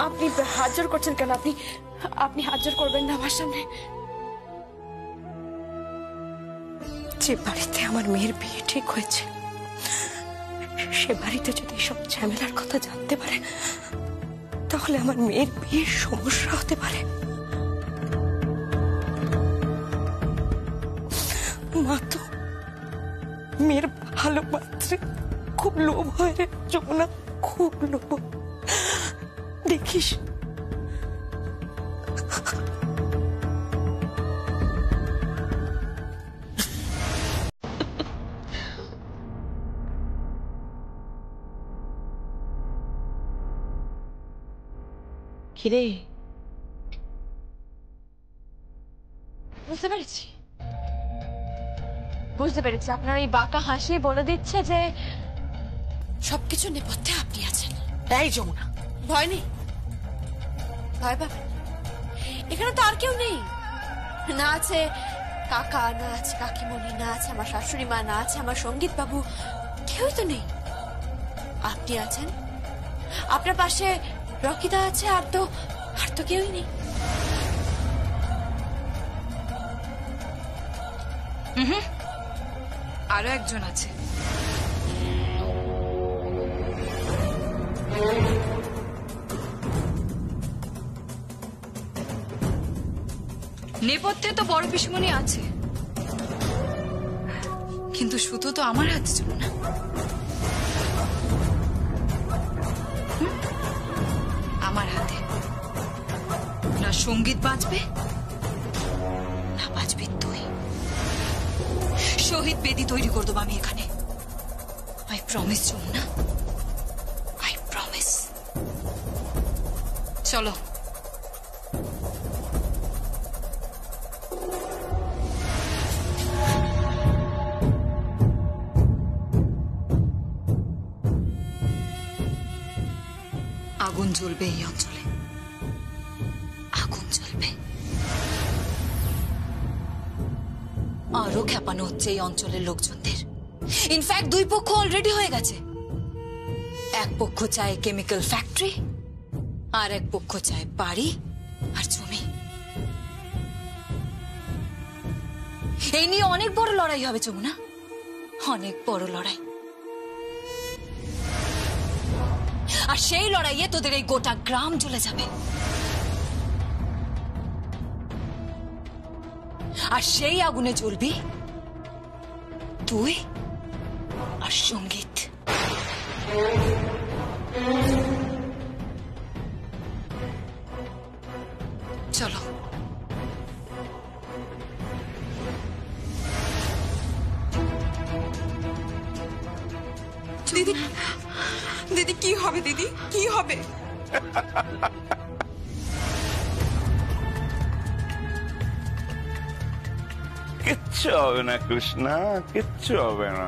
আপনি হাত জোর করছেন কেন? আপনি আপনি হাত জোর করবেন না আমার সামনে। যে বাড়িতে আমার মেয়ের বিয়ে ঠিক হয়েছে সে বাড়িতে যদি সব ঝামেলার কথা জানতে পারে তাহলে আমার মেয়ের বিয়ের সমস্যা হতে পারে। মা তো মেয়ের ভালো পাত্রে খুব লোভ হয় রে যমুনা, খুব লোভ। দেখিস কিরে, বুঝতে পেরেছি আপনার এই বাঁকা হাসি বলে দিচ্ছে যে সবকিছু নেপথ্যে আপনি আছেন। এই যমুনা, ভয় নেই, ভয় পাবেন, এখানে তো আর কেউ নেই। না আছে কাকা, না আছে কাকিমণি, না আছে আমার শাশুড়ি মা, না আছে আমার সঙ্গীত বাবু, কেউই তো নেই। আপনি আছেন, আপনার পাশে রকিদা আছে, আর তো কেউই নেই। আরো একজন আছে। নেপথ্যে তো বড় পিসিমণি আছে, কিন্তু শুধু তো আমার হাতে ছিল না। আমার হাতে না সঙ্গীত বাজবে না বাজবি তুই। শহীদ বেদি তৈরি করে দেবো আমি এখানে। I promise Yamuna, I promise. চলো। আগুন জ্বলবে এই অঞ্চলে, আগুন জ্বলবে। আরো খেপানো হচ্ছে এই অঞ্চলের লোকজনদের। ইনফ্যাক্ট দুই পক্ষ অলরেডি হয়ে গেছে। এক পক্ষ চায় কেমিক্যাল ফ্যাক্টরি, আর এক পক্ষ চায় বাড়ি আর জমি। এই নিয়ে অনেক বড় লড়াই হবে যমুনা, অনেক বড় লড়াই। আর সেই লড়াইয়ে তোদের এই গোটা গ্রাম জ্বলে যাবে। আর সেই আগুনে জ্বলবি তুই আর সঙ্গীত। চলো। দিদি, দিদি কি হবে? দিদি কি হবে? কিচ্ছু হবে না কৃষ্ণা, কিচ্ছু হবে না।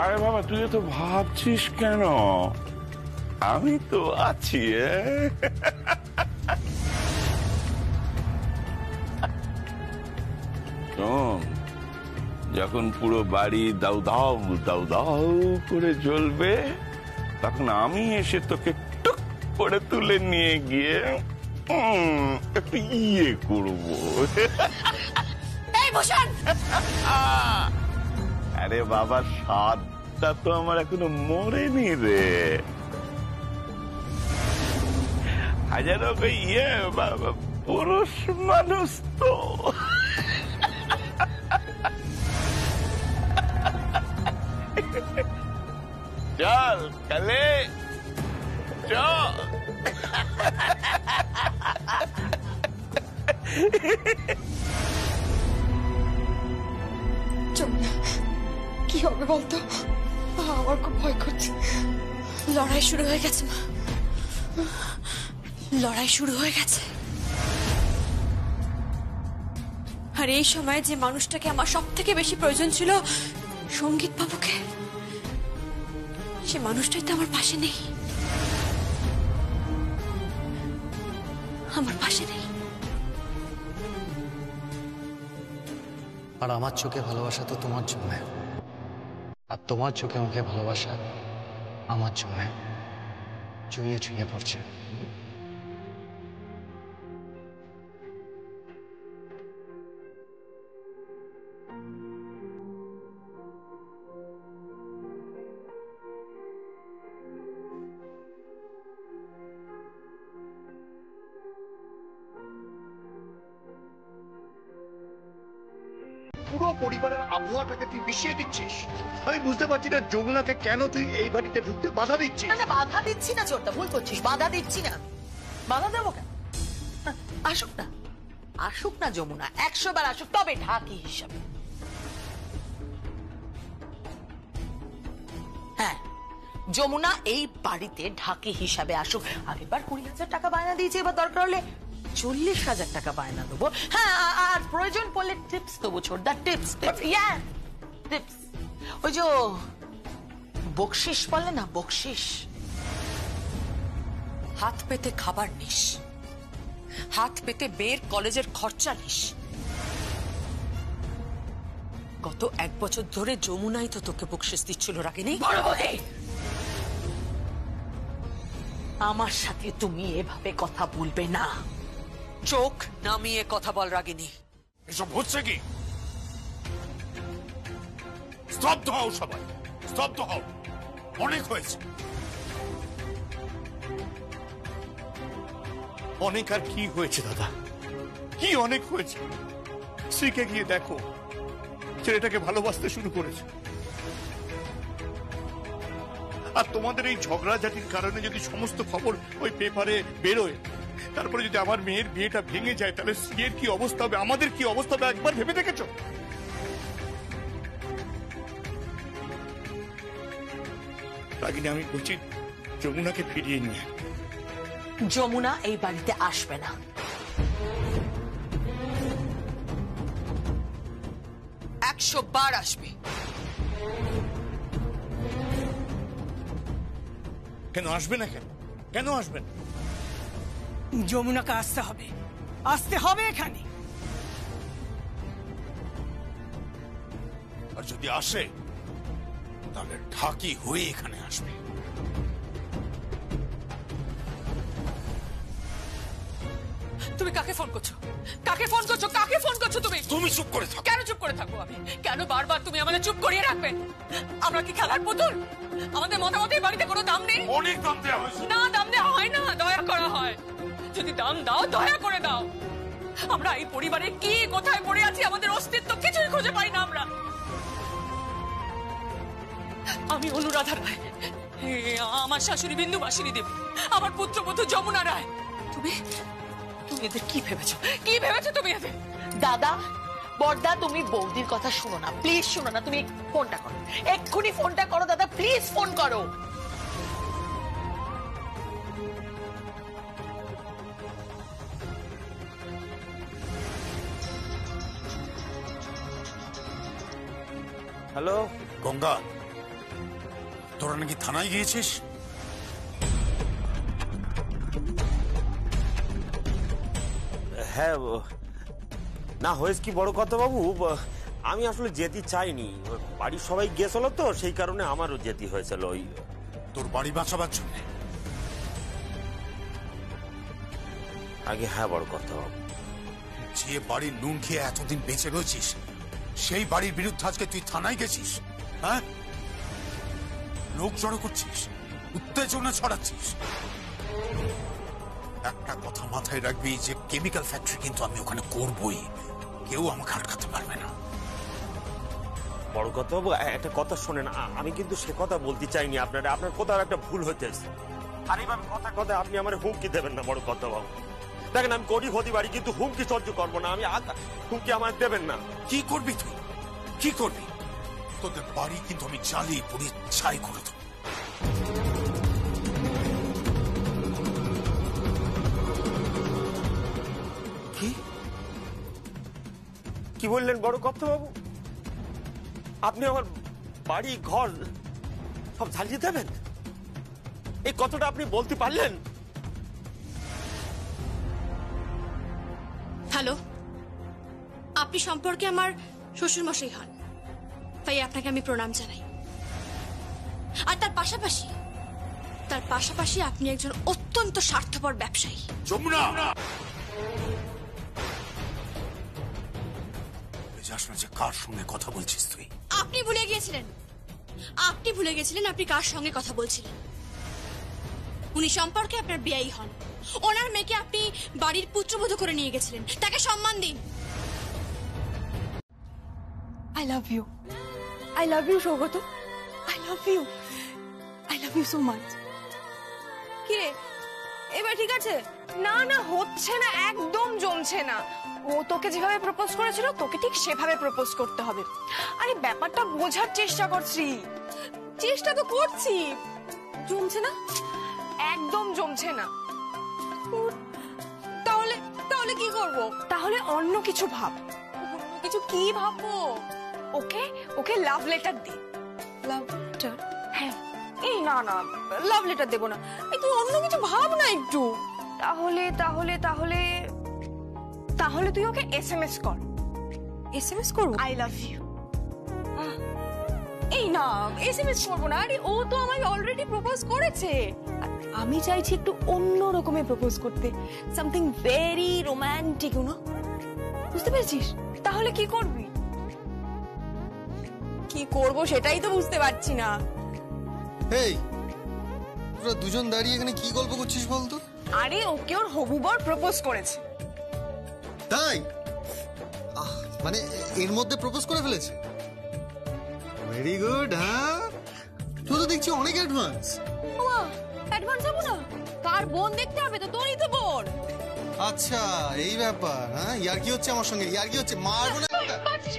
আরে বাবা তুই তো ভাবছিস কেন? আমি তো আছি। শোন, যখন পুরো বাড়ি দাউ দাউ দাউ দাউ করে জ্বলবে তখন আমি এসে তোকে টুক করে তুলে নিয়ে গিয়ে একটু ইয়ে করবো। আরে বাবা, স্বাদটা তো আমার এখনো মরেনি রে। হাজারো ইয়ে পুরুষ মানুষ তো। চল কালে চল। যমুনা, কি হবে বলতো? আমার খুব ভয় করছে। লড়াই শুরু হয়ে গেছে মা, লড়াই শুরু হয়ে গেছে। আর এই সময় যে মানুষটাকে আমার সব থেকে বেশি প্রয়োজন ছিল, সঙ্গীত বাবুকে, সে মানুষটাই তো আমার পাশে নেই, আমার পাশে নেই। আর আমার চোখে ভালোবাসা তো তোমার জন্য, আর তোমার চোখে মুখে ভালোবাসা আমার জন্য চুইয়ে চুইয়ে পড়ছে। পুরো পরিবারের আবহাওয়াটাকে তুই মিশিয়ে দিচ্ছিস। আমি বুঝতে পারছি না যমুনাকে কেন তুই এই বাড়িতে ঢুকতে বাধা দিচ্ছিস। না বাধা দিচ্ছি না, চোরটা ভুল করছিস, বাধা দিচ্ছি না। বাধা দেবো কেন? আসুক না, আসুক না যমুনা, 100 বার আসুক, তবে ঢাকি হিসাবে। হ্যাঁ, যমুনা এই বাড়িতে ঢাকি হিসাবে আসুক। আগেরবার 20,000 টাকা বায়না দিয়েছে, এবার দরকার হলে 40,000 টাকা বায়না দেবো। হ্যাঁ, আর প্রয়োজন পড়লে টিপস দেবো, ছোটদা, টিপস। টিপস ওই যে বকশিস বলে না, বকশিস। হাত পেতে খাবার নিস, হাত পেতে বের কলেজের খরচা নিস। গত 1 বছর ধরে যমুনাই তো তোকে বকশিস দিচ্ছিল, রাগিনী। আমার সাথে তুমি এভাবে কথা বলবে না, চোখ নামিয়ে কথা বল রাগিনী। এসব হচ্ছে কি? স্তব্ধ হও সবাই, স্তব্ধ হও, অনেক হয়েছে। অনেক আর কি হয়েছে দাদা, কি অনেক হয়েছে? স্ত্রীকে গিয়ে দেখো, ছেলেটাকে ভালোবাসতে শুরু করেছে। আর তোমাদের এই ঝগড়াঝাটির কারণে যদি সমস্ত খবর ওই পেপারে বেরোয়, তারপরে যদি আমার মেয়ের বিয়েটা ভেঙে যায়, তাহলে স্ত্রীর কি অবস্থা হবে, আমাদের কি অবস্থা হবে, একবার ভেবে দেখেছো? রাগিনী, আমি বলছি যমুনাকে ফিরিয়ে নিয়ে। যমুনা এই বাড়িতে আসবে না। 100 বার আসবে। কেন আসবে না? কেন আসবে না? যমুনাকে আসতে হবে, আসতে হবে এখানে। আর যদি আসে তাহলে ঢাকি হয়ে এখানে আসবে। তুমি কাকে ফোন করছো? কাকে ফোন করছো? কাকে ফোন করছো তুমি? তুমি চুপ করে থাকো। কেন চুপ করে থাকবো আমি? কেন বারবার তুমি আমাদের চুপ করিয়ে রাখবে? আমরা কি খেলার পুতুল? আমাদের মতামতের বাড়িতে কোনো দাম নেই? অনেক দাম দেওয়া হয়েছে। না, দাম দেওয়া হয় না, দয়া করা হয়। যদি দাম দাও, দয়া করে দাও। আমরা এই পরিবারে কি কোথায় পড়ে আছি, আমাদের অস্তিত্ব কিছুই খুঁজে পাই না আমরা। আমি অনুরাধা রায়, আমার শাশুড়ি বিন্দুবাসিনী দেবী, আমার পুত্রবধূ যমুনা রায়। তুমি তুমি এদের কি ভেবেছো? কি ভেবেছো তুমি এদের? দাদা, বড়দা, তুমি বৌদির কথা শুনো না, প্লিজ শুনো না। তুমি ফোনটা করো, এক্ষুনি ফোনটা করো দাদা, প্লিজ ফোন করো। হ্যালো গঙ্গা, তোরা নাকি থানায় গিয়েছিস? হ্যাঁ, না হয়েছে কি বড় কথা বাবু, আমি আসলে যেতে চাইনি। বাড়ির সবাই গেছিল তো, সেই কারণে আমারও যেতে হয়েছিল। ওই তোর বাড়ি বাঁচাবার জন্য? আগে হ্যাঁ বড় কথা বাবু। যে বাড়ির নুন খেয়ে এতদিন বেঁচে রয়েছিস, সেই বাড়ির বিরুদ্ধে আজকে তুই থানায় গেছিস? হ্যাঁ, লোক জড়ো করছিস, উত্তেজনা ছড়াচ্ছিস। একটা কথা মাথায় রাখবি যে কেমিক্যাল ফ্যাক্টরি কিন্তু আমি ওখানে করবই, কেউ আমাকে আটকাতে পারবে না। বড় কথা বাবু, একটা কথা শোনেন, আমি কিন্তু সে কথা বলতে চাইনি আপনারা, আপনার কোথাও একটা ভুল হইতেছে। আর এইভাবে কথা কথা আপনি আমার হুমকি দেবেন না বড় কথা বাবু। দেখেন, আমি করি হতে পারি, কিন্তু হুমকি সহ্য করবো না আমি। হুমকি আমার দেবেন না। কি করবি তুই? কি করবি? তোদের বাড়ি কিন্তু আমি জ্বালিয়ে পুড়িয়ে ছাই করে দেবো। কি বললেন বড় কথা বাবু? আপনি আমার বাড়ি ঘর সব জ্বালিয়ে দেবেন? এই কথাটা আপনি বলতে পারলেন? হ্যালো, আপনি সম্পর্কে আমার শ্বশুর মশাই হন, তাই আপনাকে আমি প্রণাম জানাই। আর তার পাশাপাশি আপনি একজন অত্যন্ত স্বার্থপর ব্যবসায়ী। যমুনা, যাস না যে কার সঙ্গে কথা বলছিস তুই। আপনি ভুলে গিয়েছিলেন আপনি কার সঙ্গে কথা বলছিলেন। উনি সম্পর্কে আপনার বেয়াই হন। ওনার মেয়েকে আপনি বাড়ির পুত্রবধূ করে নিয়ে গেছিলেন, তাকে সম্মান দিন। I love you, I love you Saugata, I love you, I love you so much. কি রে, এবার ঠিক আছে? না না, হচ্ছে না, একদম জমছে না। ও তোকে যেভাবে প্রপোজ করেছিল তোকে ঠিক সেভাবে প্রপোজ করতে হবে। আরে ব্যাপারটা বোঝার চেষ্টা করছি। চেষ্টা তো করছি, জমছে না, একদম জমছে না। তাহলে তাহলে কি করব? তাহলে অন্য কিছু ভাব। অন্য কিছু কি ভাববো? ওকে ওকে লাভ লেটার দে। Love letter? হ্যাঁ। এই না না, লাভ লেটার দেবো না। এই তুই অন্য কিছু ভাব না একটু। তাহলে তাহলে তাহলে তাহলে তুই ওকে এসএমএস কর। এসএমএস করবো? I love you. এই না, এসএমএস করবো না। আরে ও তো আমাকে অলরেডি প্রপোজ করেছে। আর আমি চাইছি একটু অন্য রকমের প্রপোজ করতে, something very romantic, you know. বুঝতে পেরেছিস? তাহলে কি করবি? কি করব সেটাই তো বুঝতে পারছি না। এই তোরা দুজন দাঁড়িয়ে এখানে কি গল্প করছিস বলতো? আরে ওকে ওর হবু বর প্রপোজ করেছে। তাই? মানে এর মধ্যে প্রপোজ করে ফেলেছে? Very good. হ্যাঁ, তুই তো দেখছি অনেক অ্যাডভান্স। ওমা, অ্যাডভান্স হবো না? কার বোন দেখতে হবে তো, তোরই তো বোন। আচ্ছা এই ব্যাপার। হ্যাঁ, ইয়ার কি হচ্ছে আমার সঙ্গে? ইয়ার কি হচ্ছে? মারবো না একটা।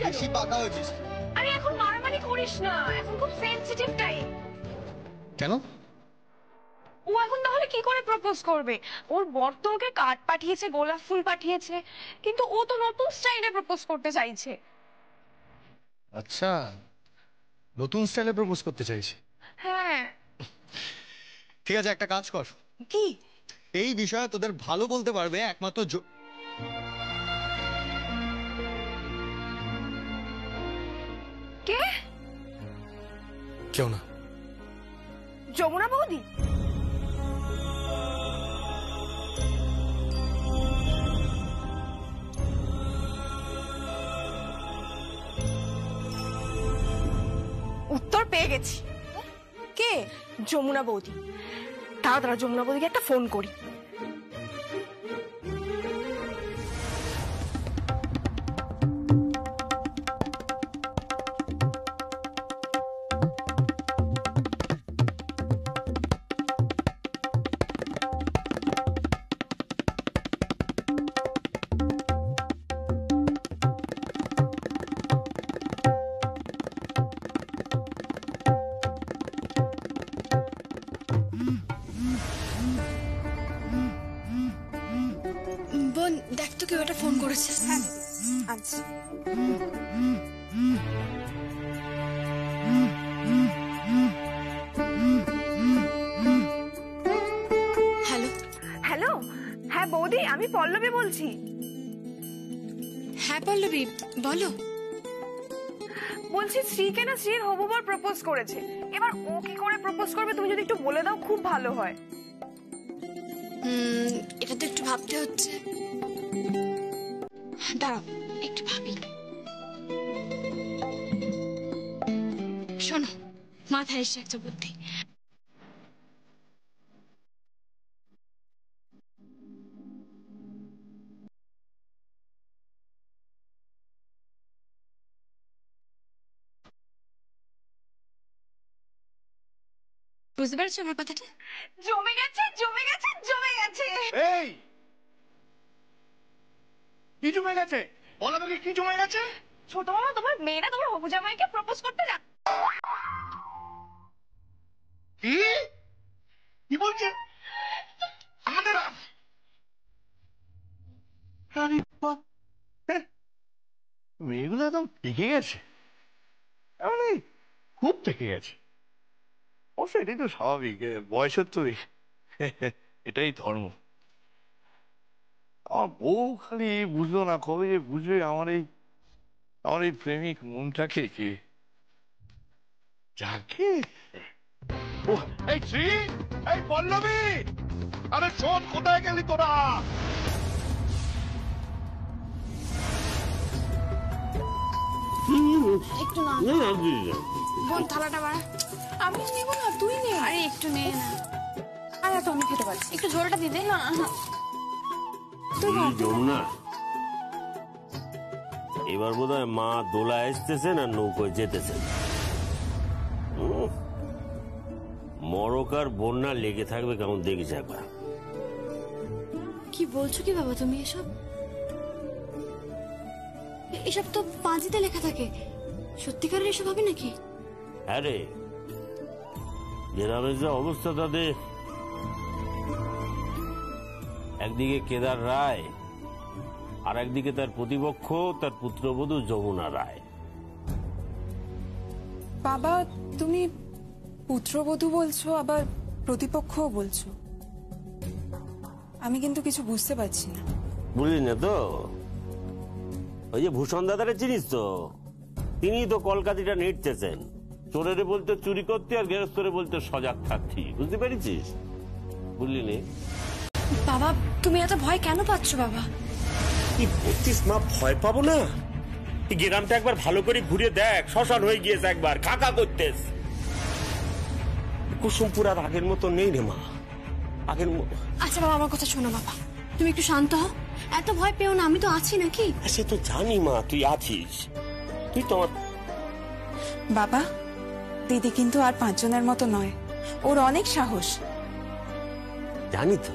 বেশি পাকা হয়েছিস। আরে এখন মারামারি করিস না, এখন খুব সেনসিটিভ টাইম। কেন? ও এখন তাহলে কি করে প্রপোজ করবে? ওর বর তো ওকে কার্ড পাঠিয়েছে, গোলাপ ফুল পাঠিয়েছে, কিন্তু ও তো নতুন স্টাইলে প্রপোজ করতে চাইছে। আচ্ছা, নতুন স্টাইলে প্রপোজ করতে চাইছে। হ্যাঁ। ঠিক আছে, একটা কাজ কর। কি? এই বিষয়ে তোদের ভালো বলতে পারবে একমাত্র কে? কেউ না। যমুনা বৌদি? উত্তর পেয়ে গেছি। কে? যমুনা বৌদি। তাড়াতাড়ি যমুনা বৌদিকে একটা ফোন করি। বোন, দেখ তো কেউ একটা ফোন করেছে। হ্যাঁ আচ্ছা। হ্যালো। হ্যালো, হ্যাঁ বৌদি, আমি পল্লবী বলছি। হ্যাঁ পল্লবী, বলো। বলছি শ্রীকে না শ্রীর হবু বর প্রপোজ করেছে। এবার ও কি করে প্রপোজ করবে তুমি যদি একটু বলে দাও খুব ভালো হয়। এটা তো একটু ভাবতে হচ্ছে। দাঁড়াও একটু ভাবি। শোনো, মাথায় এসে একটা বুদ্ধি। বুঝতে পারছো আমার কথাটা? জমে গেছে জমে গেছে জমে গেছে। এই কি জমে গেছে? বল আমাকে, কি জমে গেছে? ছোট মামা, তোমার মেয়েরা তোমার হবু জামাইকে প্রপোজ করতে যা। কি কি বলছে? আমাদের মেয়েগুলো একদম পেকে গেছে, মানে খুব পেকে গেছে। অবশ্য এটাই তো স্বাভাবিক, বয়সের তো এটাই ধর্ম। আমার বউ খালি বুঝলো না, কবে যে বুঝবে আমার এই প্রেমিক মনটাকে। কে যাকে ও এই শ্রী, এই পল্লবী, আরে শোন, কোথায় গেলি তোরা? একটু না বোন, থালাটা বাড়া। আমি নেবো না, তুই নে। আরে একটু নে না। আরে তো আমি খেতে পারছি, একটু ঝোলটা দিয়ে দে না। তুই যমুনা, এবার বোধহয় মা দোলা আসতেছেন আর নৌকোয় যেতেছেন। মরকার বন্যা লেগে থাকবে কেমন দেখিস একবার। কি বলছো কি বাবা তুমি এসব? এসব তো পাঁজিতে লেখা থাকে, সত্যিকারের এসব হবে নাকি? হ্যাঁ রে, গ্রামের যা অবস্থা তাদের, একদিকে কেদার রায় আর একদিকে তার প্রতিপক্ষ তার পুত্রবধূ যমুনা রায়। বাবা তুমি পুত্রবধূ বলছো আবার প্রতিপক্ষও বলছো, আমি কিন্তু কিছু বুঝতে পারছি না। বুঝলি না তো? ওই যে ভূষণ দাদারে চিনিস তো, তিনি তো কলকাতিটা নেটতেছেন, চোরেরে বলতে চুরি করতে আর গেরস্তরে বলতে সজাগ থাকতি, বুঝতে পেরেছিস? বুঝলি নি? বাবা তুমি এত ভয় কেন পাচ্ছ বাবা? কি বলছিস মা, ভয় পাবো না? এই গ্রামটা একবার ভালো করে ঘুরে দেখ, শ্মশান হয়ে গিয়েছে, একবার কাকা করতেস। কুসুমপুর আর আগের মতো নেই রে মা, আগের আচ্ছা বাবা আমার কথা শোনো বাবা, তুমি একটু শান্ত হও, এত ভয় পেও না, আমি তো আছি নাকি? সে তো জানি মা, তুই আছিস, তুই তো আমার। বাবা দিদি কিন্তু আর 5 জনের মতো নয়, ওর অনেক সাহস। জানি তো,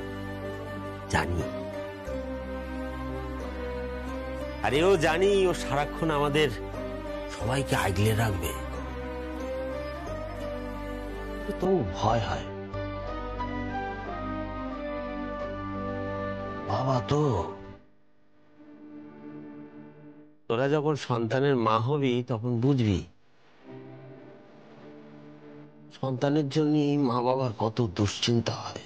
জানি, আরে ও জানি, ও সারাক্ষণ আমাদের সবাইকে আগলে রাখবে, তো ভয় হয়। বাবা তো তোরা যখন সন্তানের মা হবি তখন বুঝবি সন্তানের জন্য মা বাবার কত দুশ্চিন্তা হয়।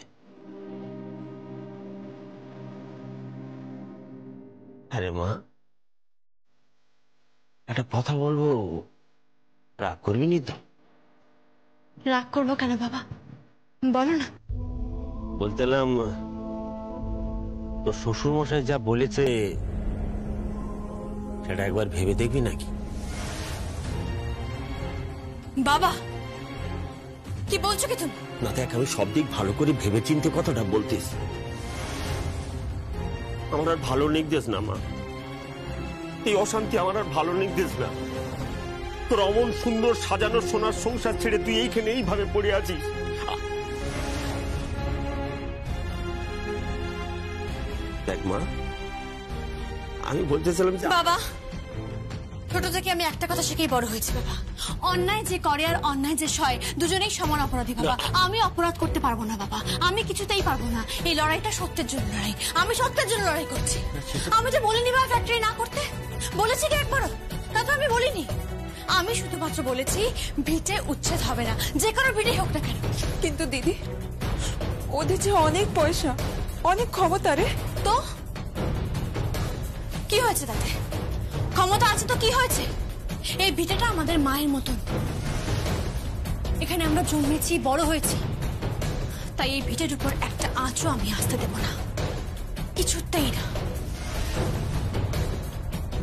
আরে মা, একটা কথা বলবো, রাগ করবি নি তো? রাগ করবো কেন বাবা, বলো না। বলতেলাম তোর শ্বশুর মশাই যা বলেছে সেটা একবার ভেবে দেখবি নাকি? বাবা কি বলছো কি তুমি? না দেখ, আমি সব দিক ভালো করে ভেবে চিন্তে কথাটা বলতিস, আমার আর ভালো নির্দেশ না মা, এই অশান্তি আমার আর ভালো নির্দেশ না। তোর অমন সুন্দর সাজানো সোনার সংসার ছেড়ে তুই এইখানে এইভাবে পড়ে আছিস। দেখ মা, আমি বলতেছিলাম যে বাবা ছোট থেকে আমি একটা কথা শিখেই বড় হয়েছি বাবা, অন্যায় যে করে আর অন্যায় যে সয় দুজনেই সমান অপরাধী বাবা। আমি অপরাধ করতে পারবো না বাবা, আমি কিছুতেই পারবো না। এই লড়াইটা সত্যের জন্য লড়াই, আমি সত্যের জন্য লড়াই করছি। আমি তো বলিনি বা ফ্যাক্টরি না করতে, বলেছি কি একবারও? তা তো আমি বলিনি, আমি শুধুমাত্র বলেছি ভিটে উচ্ছেদ হবে না, যে কোনো ভিটে হোক না কেন। কিন্তু দিদি ওদের যে অনেক পয়সা, অনেক ক্ষমতা রে। তো কি হয়েছে তাতে? ক্ষমতা আছে তো কি হয়েছে? এই ভিটেটা আমাদের মায়ের মতন, এখানে আমরা জন্মেছি, বড় হয়েছি, তাই এই ভিটের উপর একটা আঁচও আমি আসতে দেব না, কিছুতেই না।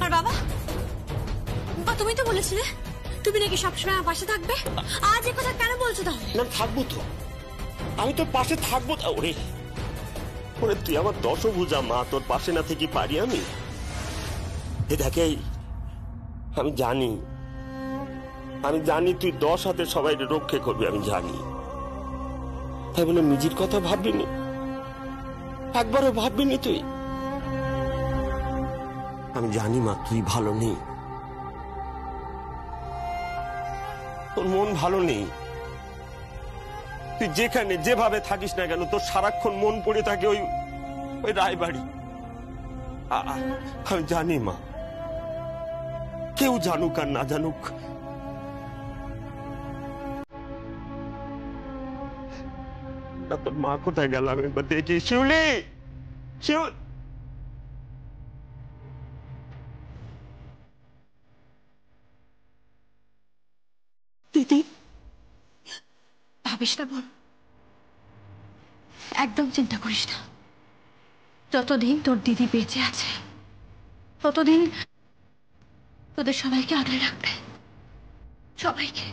আর বাবা, তুমি তো বলেছিলে তুমি নাকি সবসময় আমার পাশে থাকবে, আজ এ কথা কেন বলছো তাহলে? না থাকবো তো, আমি তোর পাশে থাকবো। ওরে ওরে, তুই আমার দশভুজা মা, তোর পাশে না থেকে পারি আমি? দেখে আমি জানি তুই 10 হাতে সবাই রক্ষে করবি, আমি জানি, তাই বলে নিজের কথা ভাববিনি, একবারও ভাববিনি তুই? আমি জানি মা তুই ভালো নেই, তোর মন ভালো নেই, তুই যেখানে যেভাবে থাকিস না কেন তোর সারাক্ষণ মন পড়ে থাকে ওই রায়বাড়ি। আমি জানি মা, কেউ জানুক আর না জানুক, তোর মা কোথায় গেল আমি একবার দেখি। শিউলি, শিউলি, দিদি ভাবিস না বোন, একদম চিন্তা করিস না, যতদিন তোর দিদি বেঁচে আছে ততদিন তোদের সবাইকে আগলে রাখবে, সবাইকে।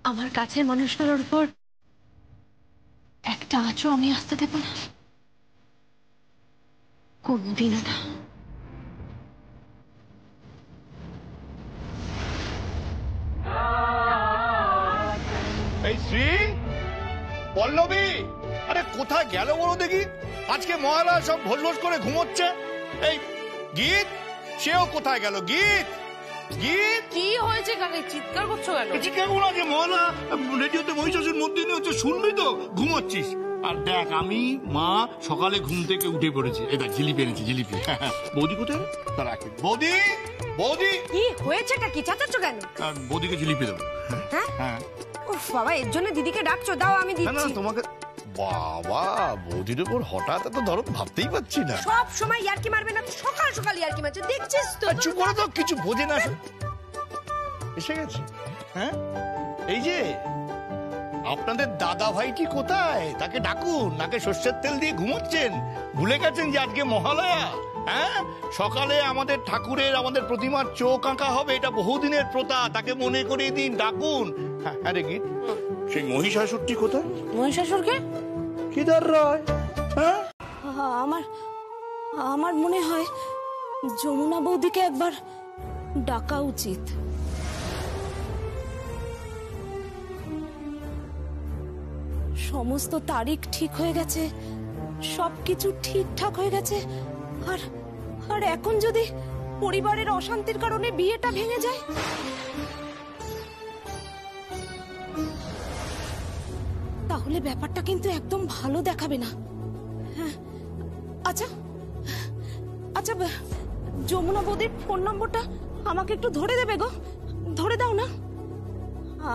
আমার কাছের মানুষগুলোর উপর একটা আঁচও আমি আসতে দেব না, কোনদিনও না। পল্লবী, আরে কোথায় গেল বলো দেখি? আজকে মহালয়া সব ভোজ ভোজ করে ঘুমোচ্ছে। এই গীত, সেও কোথায় গেল? গীত, গীত, কি হয়েছে কাকে চিৎকার করছো কেন? চিৎকার করো না, যে মহালয়া রেডিওতে মহিষাসুর মর্দিনী হচ্ছে, শুনবি তো? ঘুমোচ্ছিস। আর দেখ, আমি মা সকালে ঘুম থেকে উঠে পড়েছি। এই দেখ জিলিপি এনেছি, জিলিপি। বৌদি কোথায়? তারা বৌদি, বৌদি কি হয়েছেটা কি? চাচাচ্ছ কেন? বৌদিকে জিলিপি দেবো। হ্যাঁ উফ বাবা, এর জন্য দিদিকে ডাকছো? দাও আমি না না দিচ্ছি। তোমাকে। বাবা, বৌদির উপর হঠাৎ এত ধরো ভাবতেই পারছি না। সব সময় ইয়ার্কি মারবে না তো? সকাল সকাল ইয়ার্কি মারছে, দেখছিস তো? চুপ করে তো, কিছু বোঝে না। এসে গেছে। হ্যাঁ, এই যে আপনাদের দাদা ভাইটি কোথায়? তাকে ডাকুন। নাকে সর্ষের তেল দিয়ে ঘুমোচ্ছেন, ভুলে গেছেন যে আজকে মহালয়া। হ্যাঁ, সকালে আমাদের ঠাকুরের, আমাদের প্রতিমার চোখ আঁকা হবে, এটা বহুদিনের প্রথা। তাকে মনে করিয়ে দিন, ডাকুন। হ্যাঁ রে গীত, সেই মহিষাসুরটি কোথায়? মহিষাসুরকে? কেদার রায়। হ্যাঁ, আমার মনে হয় যমুনা বৌদিকে একবার ডাকা উচিত। সমস্ত তারিখ ঠিক হয়ে গেছে, সবকিছু ঠিকঠাক হয়ে গেছে, আর আর এখন যদি পরিবারের অশান্তির কারণে বিয়েটা ভেঙে যায়, তাহলে ব্যাপারটা কিন্তু একদম ভালো দেখাবে না। হ্যাঁ, আচ্ছা আচ্ছা, যমুনা বৌদির ফোন নম্বরটা আমাকে একটু ধরে দেবে গো? ধরে দাও না।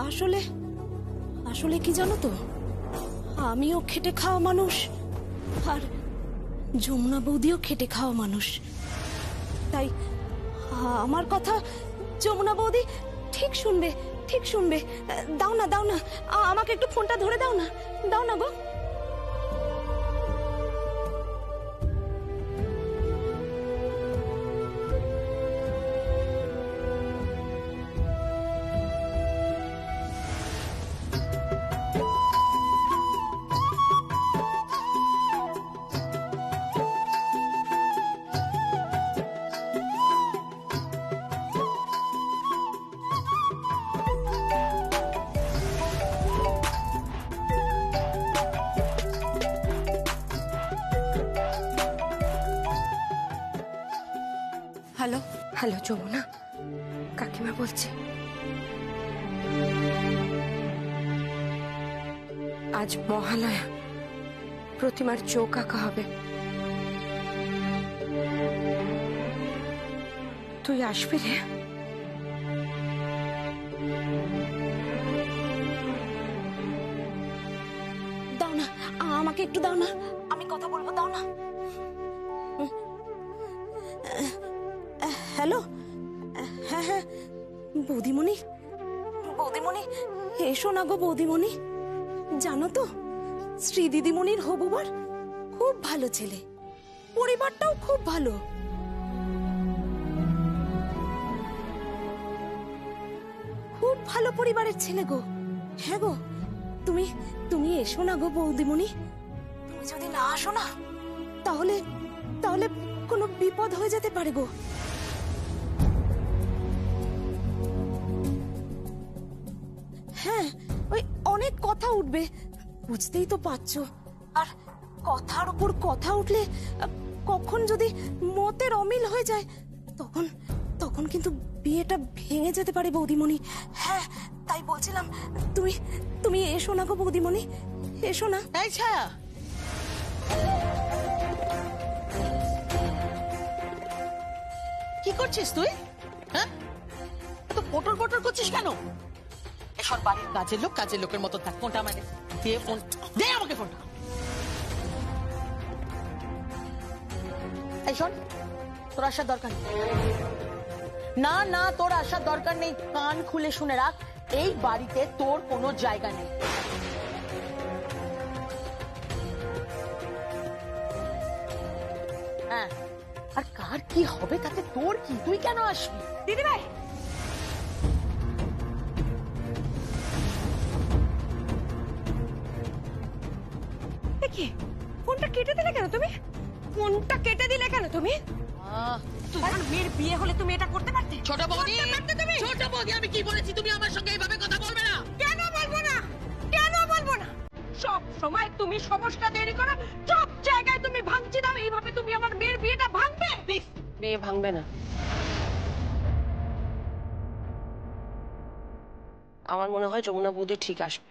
আসলে আসলে কি জানো তো, আমিও খেটে খাওয়া মানুষ, আর যমুনা বৌদিও খেটে খাওয়া মানুষ। তাই আমার কথা যমুনা বৌদি ঠিক শুনবে, ঠিক শুনবে। দাও না, দাও না, আমাকে একটু ফোনটা ধরে দাও না, দাও না গো। হ্যালো, হ্যালো যমুনা, কাকিমা বলছি। আজ মহালয়া, প্রতিমার চোখ আঁকা হবে। তুই আসবি রে? দাও না, আমাকে একটু দাও না, আমি কথা বলবো, দাও না। হ্যালো, হ্যাঁ হ্যাঁ, বৌদিমণি, বৌদিমণি এসো না গো বৌদিমণি। জানো তো, শ্রী দিদিমণির হবুবার খুব ভালো ছেলে, পরিবারটাও খুব ভালো। খুব ভালো পরিবারের ছেলে গো। হ্যাঁ গো, তুমি তুমি এসো না গো বৌদিমণি। তুমি যদি না আসো না, তাহলে তাহলে কোনো বিপদ হয়ে যেতে পারে গো। হ্যাঁ, ওই অনেক কথা উঠবে, বুঝতেই তো পারছো। আর কথার উপর কথা উঠলে কখন যদি মতের অমিল হয়ে যায়, তখন তখন কিন্তু বিয়েটা ভেঙে যেতে পারে বৌদিমণি। হ্যাঁ, তাই বলছিলাম, তুমি তুমি এসো না গো বৌদিমণি, এসো না। এই ছায়া, কি করছিস তুই? হ্যাঁ, তো পটর পটর করছিস কেন? এসব বাড়ির কাজের লোক, কাজের লোকের মতো থাক। ফোনটা আমাকে দে, ফোন দে আমাকে, ফোনটা। এই শোন, তোর আসার দরকার নেই। না না, তোর আসার দরকার নেই। কান খুলে শুনে রাখ, এই বাড়িতে তোর কোনো জায়গা নেই। হ্যাঁ, আর কার কি হবে তাতে তোর কি? তুই কেন আসবি? দিদি ভাই, কি ফোনটা কেটে দিলে কেন তুমি? ফোনটা কেটে দিলে কেন তুমি? তোমার মেয়ের বিয়ে হলে তুমি এটা করতে পারতে? ছোট বৌদি, ছোট বৌদি, আমি কি বলেছি? তুমি আমার সঙ্গে এইভাবে কথা বলবে না। কেন বলবো না? কেন বলবো না? সব সময় তুমি সমস্যা তৈরি করো, সব জায়গায় তুমি ভাঙচি দাও, এইভাবে তুমি আমার মেয়ের বিয়েটা ভাঙবে? বিয়ে ভাঙবে না। আমার মনে হয় যমুনা বৌদি ঠিক আসবে।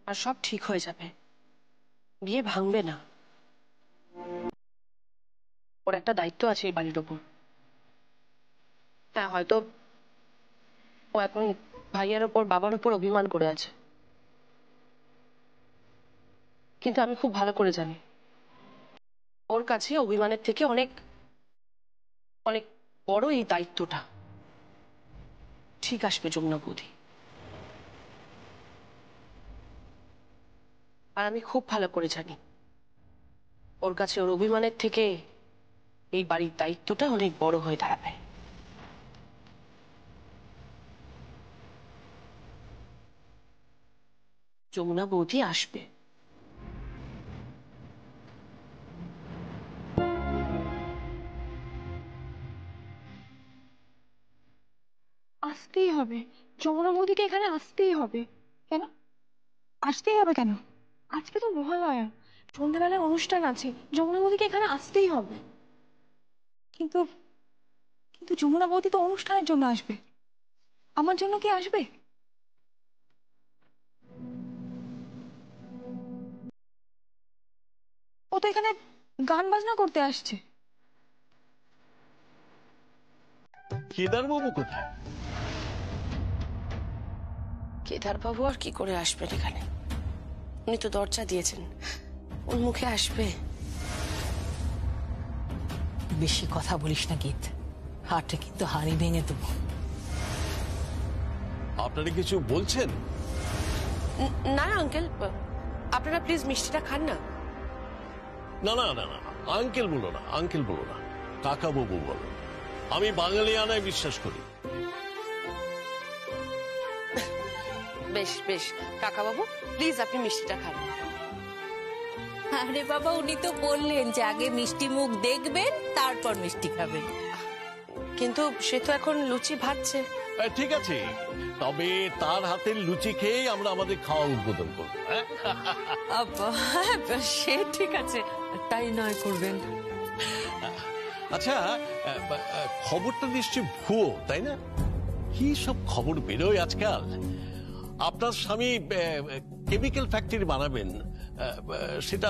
আর সব ঠিক হয়ে যাবে, বিয়ে ভাঙবে না। ওর একটা দায়িত্ব আছে এই বাড়ির ওপর। হ্যাঁ, হয়তো ও এখন ভাইয়ের ওপর বাবার উপর অভিমান করে আছে, কিন্তু আমি খুব ভালো করে জানি ওর কাছে অভিমানের থেকে অনেক অনেক বড় এই দায়িত্বটা। ঠিক আসবে যমুনা বৌদি। আর আমি খুব ভালো করে জানি ওর কাছে ওর অভিমানের থেকে এই বাড়ির দায়িত্বটা অনেক বড় হয়ে দাঁড়াবে। যমুনা বৌদি আসবে। আসতেই হবে, যমুনা বৌদিকে এখানে আসতেই হবে। কেন আসতেই হবে কেন? আজকে তো মহালয়া, সন্ধ্যাবেলায় অনুষ্ঠান আছে, যমুনা বৌদিকে এখানে আসতেই হবে। কিন্তু কিন্তু যমুনা বৌদি তো অনুষ্ঠানের জন্য আসবে, আমার জন্য কি আসবে? ও তো এখানে গান বাজনা করতে আসছে। কেদার বাবু কোথায়? কেদার বাবু আর কি করে আসবেন এখানে? উনি তো দরজা দিয়েছেন, ওর মুখে আসবে। বেশি কথা বলিস না গীত, হাটে কিন্তু হাড়ি ভেঙে দেবো। আপনারা কিছু বলছেন? না না আঙ্কেল, আপনারা প্লিজ মিষ্টিটা খান না। না না না না, আঙ্কেল বলো না, আঙ্কেল বলো না, কাকা বাবু বলো। আমি বাঙালিয়ানায় বিশ্বাস করি। বেশ বেশ, কাকা বাবু প্লিজ আপনি মিষ্টিটা খান। আরে বাবা, উনি তো বললেন যে আগে মিষ্টি মুখ দেখবেন তারপর মিষ্টি খাবেন। কিন্তু সে তো এখন লুচি ভাজছে। ঠিক আছে, তবে তার হাতের লুচি খেয়েই আমরা আমাদের খাওয়া উদ্বোধন করবো। সে ঠিক আছে, তাই নয় করবেন। আচ্ছা, খবরটা নিশ্চয়ই ভুয়ো, তাই না? কি সব খবর বেরোয় আজকাল। আপনার স্বামী কেমিক্যাল ফ্যাক্টরি বানাবেন, সেটা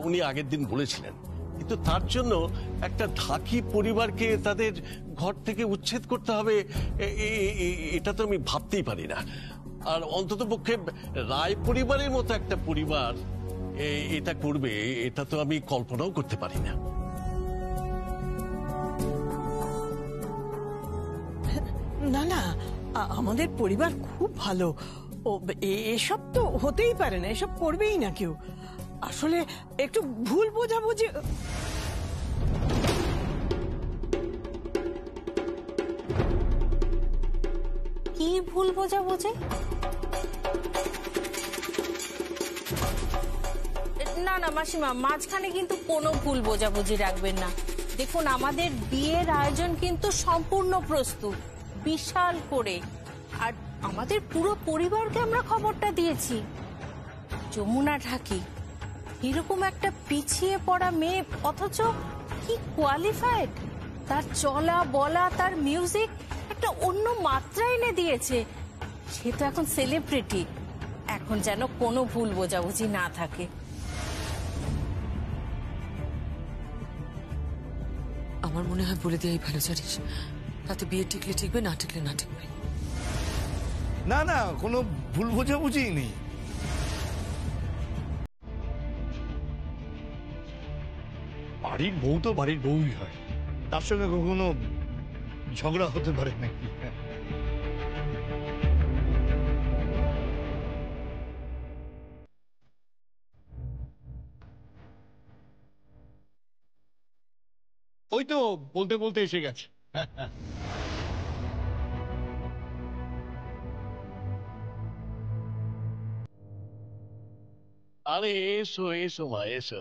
উনি আগের দিন বলেছিলেন, কিন্তু তার জন্য একটা ঢাকি পরিবারকে তাদের ঘর থেকে উচ্ছেদ করতে হবে, এটা তো আমি ভাবতেই পারি না। আর অন্তত পক্ষে রায় পরিবারের মতো একটা পরিবার এটা করবে, এটা তো আমি কল্পনাও করতে পারি না। না না, আমাদের পরিবার খুব ভালো। ও এসব তো হতেই পারে না, এসব করবেই না কেউ। আসলে একটু ভুল বোঝাবুঝি। কি ভুল বোঝাবুঝি? না না মাসিমা, মাঝখানে কিন্তু কোনো ভুল বোঝাবুঝি রাখবেন না। দেখুন, আমাদের বিয়ের আয়োজন কিন্তু সম্পূর্ণ প্রস্তুত, বিশাল করে। আর আমাদের পুরো পরিবারকে আমরা খবরটা দিয়েছি। যমুনা ঢাকি এরকম একটা পিছিয়ে পড়া মেয়ে, অথচ কি কোয়ালিফাইড, তার চলা বলা, তার মিউজিক একটা অন্য মাত্রা এনে দিয়েছে। সে তো এখন সেলিব্রিটি। এখন যেন কোনো ভুল বোঝাবুঝি না থাকে। আমার মনে হয় বলে দেওয়াই ভালো, জানিস, তাতে বিয়ে টিকলে টিকবে, না টিকলে না টিকবে। না না, কোনো ভুল বোঝাবুঝি নেই। বাড়ির বউ তো বাড়ির বউই হয়, তার সঙ্গে কখনো ঝগড়া হতে পারে নাকি? ওই তো বলতে বলতে এসে গেছে। আরে এসো এসো মা, এসো।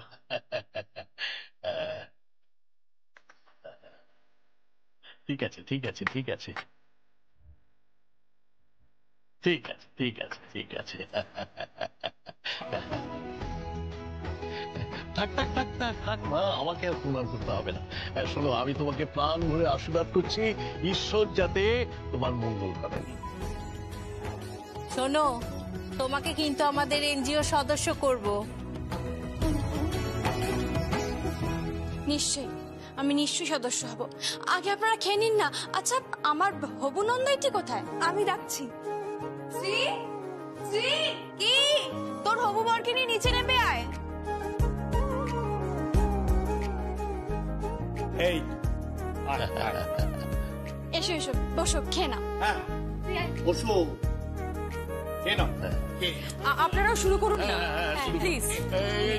ঠিক আছে ঠিক আছে ঠিক আছে ঠিক আছে ঠিক আছে ঠিক আছে থাক থাক থাক থাক থাক মা, আমাকে আর প্রমাণ করতে হবে না। শোনো, আমি তোমাকে প্রাণ ভরে আশীর্বাদ করছি, ঈশ্বর যাতে তোমার মঙ্গল করেন। শোনো, তোমাকে কিন্তু আমাদের এনজিও সদস্য করব। নিশ্চয়ই, আমি নিশ্চয়ই সদস্য হব। আগে আপনারা খেয়ে নিন না। আচ্ছা, আমার হবু নন্দাইটি কোথায়? আমি ডাকছি। কি তোর হবু বরকে নিয়ে নিচে নেমে আয়। এই এসো এসো, বসো, খেয়ে নাও। বসো, খেয়ে নাও। আপনারাও শুরু করুন না, প্লিজ।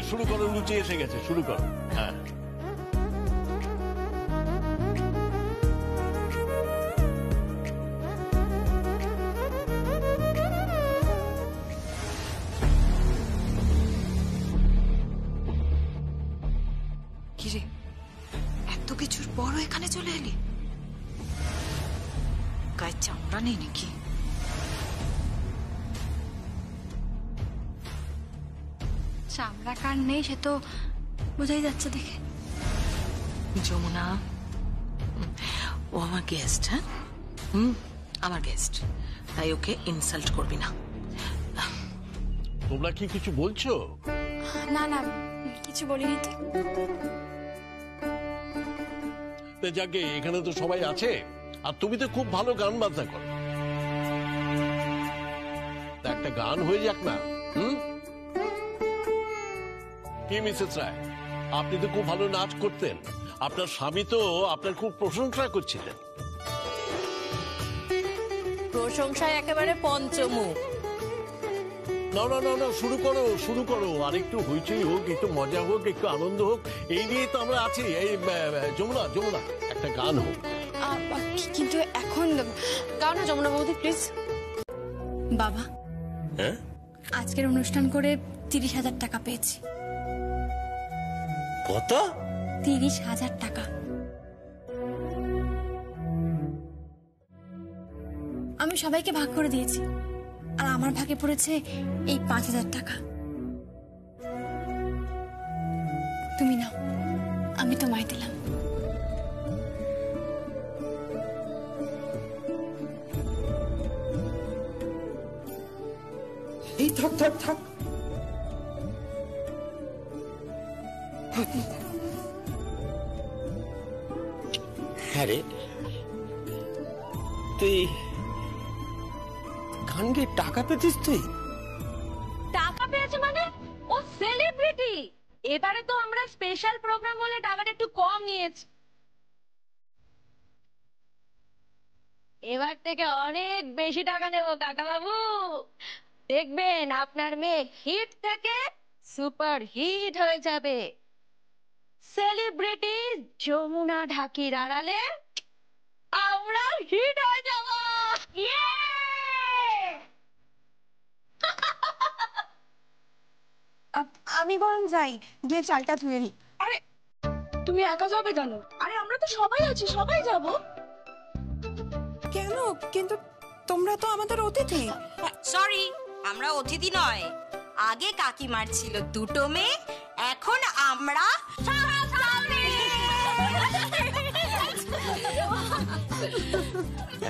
শুরু করো, লুচি এসে গেছে, শুরু করো। হ্যাঁ, কিরে, এত কিছুর পরও এখানে চলে এলি? গায়ে চামড়া নেই নাকি? চামড়া কার নেই সে তো বোঝাই যাচ্ছে দেখে। যমুনা, ও আমার গেস্ট। হ্যাঁ, আমার গেস্ট, তাই ওকে ইনসাল্ট করবি না। তোমরা কি কিছু বলছো? না না, কিছু বলিনি তো। যাকে, এখানে তো সবাই আছে, আর তুমি তো খুব ভালো গান বাজনা করো। একটা গান হয়ে যাক না? কি মিসেস রায়, আপনি তো খুব ভালো নাচ করতেন, আপনার স্বামী তো আপনার খুব প্রশংসা করছিলেন। প্রশংসায় একেবারে পঞ্চমুখ। না না না না, শুরু করো শুরু করো, আর একটু হইচই হোক, একটু মজা হোক, একটু আনন্দ হোক, এই নিয়ে তো আমরা আছি। এই যমুনা, যমুনা, একটা গান হোক। কিন্তু এখন গাও না যমুনা বৌদি, প্লিজ। বাবা, হ্যাঁ, আজকের অনুষ্ঠান করে 30,000 টাকা পেয়েছি। কত? 30,000 টাকা। আমি সবাইকে ভাগ করে দিয়েছি, আর আমার ভাগে পড়েছে এই 5,000 টাকা। তুমি নাও, আমি তোমায় দিলাম। এই থাক থাক থাক, হ্যাঁ রে, তুই গান গিয়ে টাকা পেতিস? তুই টাকা পেয়েছে মানে? ও সেলিব্রিটি। এবারে তো আমরা স্পেশাল প্রোগ্রাম বলে টাকাটা একটু কম নিয়েছি। এবার থেকে অনেক বেশি টাকা নেব কাকা বাবু। দেখবেন আপনার মেয়ে হিট থেকে সুপার হিট হয়ে যাবে। সেলিব্রিটি যমুনা ঢাকির আড়ালে আমরা হিট হয়ে যাব। আমি বরং যাই, গিয়ে চালটা ধুয়ে নি। আরে তুমি একা যাবে কেন? আরে আমরা তো সবাই আছি, সবাই যাব। কেন? কিন্তু তোমরা তো আমাদের অতিথি। সরি, আমরা অতিথি নয়। আগে কাকিমার ছিল 2টো মেয়ে, এখন আমরা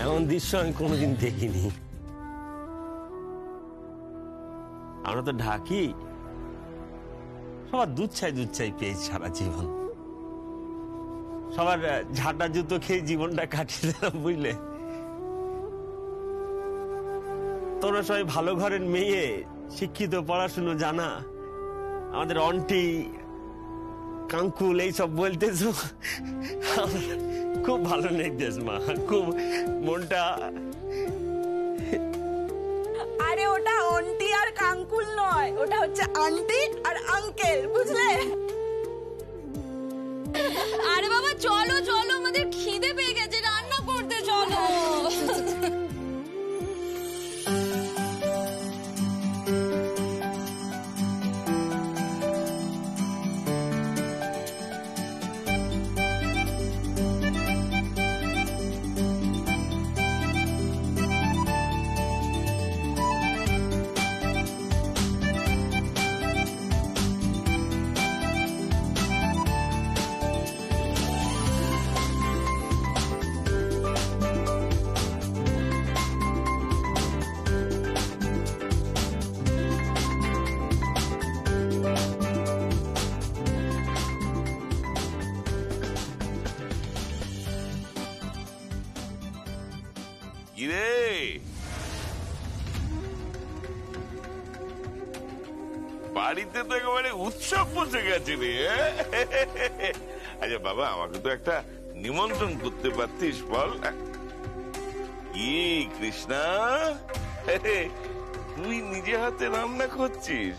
এমন দৃশ্য আমি কোনোদিন দেখিনি। আমরা তো ঢাকি সবার দুধ চাই পেয়েছি সারা জীবন। সবার ঝাঁটা জুতো খেয়ে জীবনটা কাটিয়ে দিলাম, বুঝলে? তোমরা সবাই ভালো ঘরের মেয়ে, শিক্ষিত, পড়াশুনো জানা। আমাদের অন্টি কাঙ্কুল এইসব বলতেছো, খুব ভালো লাগতেছ মা, খুব মনটা। আরে ওটা আন্টি আর কাঙ্কুল নয়, ওটা হচ্ছে আন্টি আর আঙ্কেল, বুঝলে? আরে বাবা চলো চলো, আমাদের খিদে পেয়ে গেছে, রান্না করতে চলো। কিরে বাড়িতে তো একেবারে উৎসব বসে গেছে রে। আচ্ছা বাবা, আমাকে তো একটা নিমন্ত্রণ করতে পারতিস বল। কি কৃষ্ণা, তুই নিজে হাতে রান্না করছিস?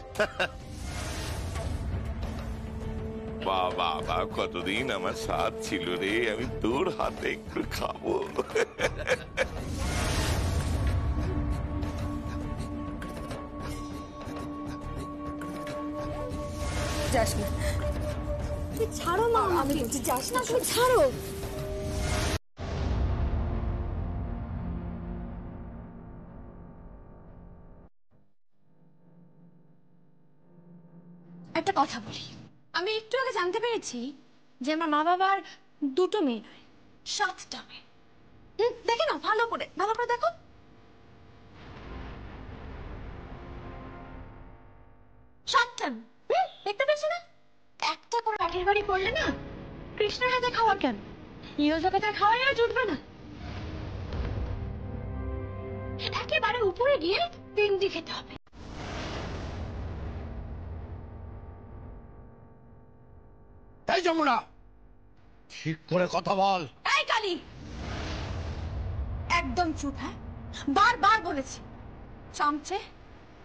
বাবা, কতদিন আমার স্বাদ ছিল রে, আমি তোর হাতে একটু খাবো। যাস না, ছাড়ো মা, আমি বলছি যাস না, তুমি ছাড়ো। একটা কথা বলি, আমি একটু আগে জানতে পেরেছি যে আমার মা বাবার দুটো মেয়ে নয়, 7টা মেয়ে। দেখে না, ভালো করে দেখো। দেখতে পেয়েছি না? একটা করে কাঠের বাড়ি পড়লে না, কৃষ্ণের হাতে খাওয়া কেন, ইহ জগতে খাওয়াই আর জুটবে না। একেবারে উপরে গিয়ে তিনটি খেতে হবে। এই যমুনা, ঠিক করে কথা বল। এই কালী, একদম চুপ। হ্যাঁ, বারবার বলেছি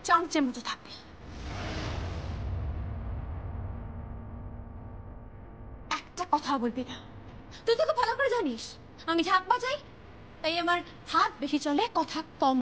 চামচে মতো থাকবে। একটা কথা বলবি না। তুই তো ভালো করে জানিস আমি ঢাক বাজাই, তাই আমার হাত বেশি চলে, কথা কম।